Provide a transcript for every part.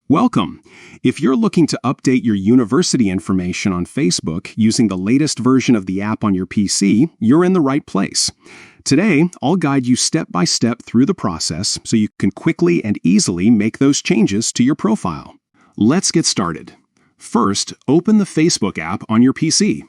Welcome! If you're looking to update your university information on Facebook using the latest version of the app on your PC, you're in the right place. Today, I'll guide you step by step through the process so you can quickly and easily make those changes to your profile. Let's get started. First, open the Facebook app on your PC.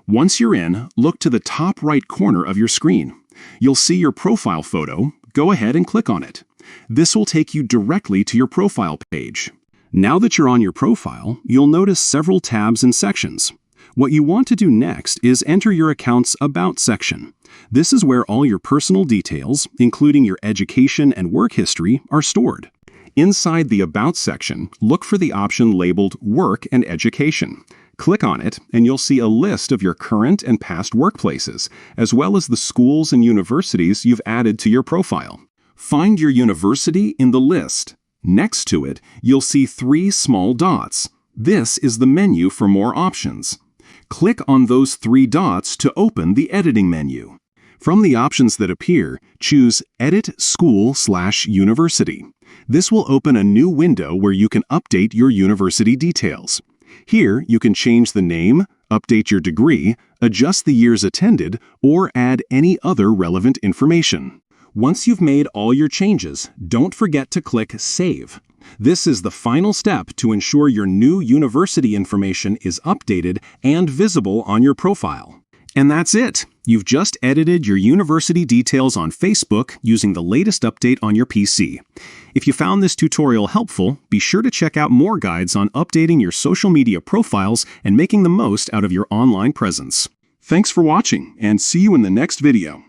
Once you're in, look to the top right corner of your screen. You'll see your profile photo. Go ahead and click on it. This will take you directly to your profile page. Now that you're on your profile, you'll notice several tabs and sections. What you want to do next is enter your account's About section. This is where all your personal details, including your education and work history, are stored. Inside the About section, look for the option labeled Work and Education. Click on it, and you'll see a list of your current and past workplaces, as well as the schools and universities you've added to your profile. Find your university in the list. Next to it, you'll see 3 small dots. This is the menu for more options. Click on those 3 dots to open the editing menu. From the options that appear, choose Edit School/University. This will open a new window where you can update your university details. Here, you can change the name, update your degree, adjust the years attended, or add any other relevant information. Once you've made all your changes, don't forget to click Save. This is the final step to ensure your new university information is updated and visible on your profile. And that's it! You've just edited your university details on Facebook using the latest update on your PC. If you found this tutorial helpful, be sure to check out more guides on updating your social media profiles and making the most out of your online presence. Thanks for watching, and see you in the next video.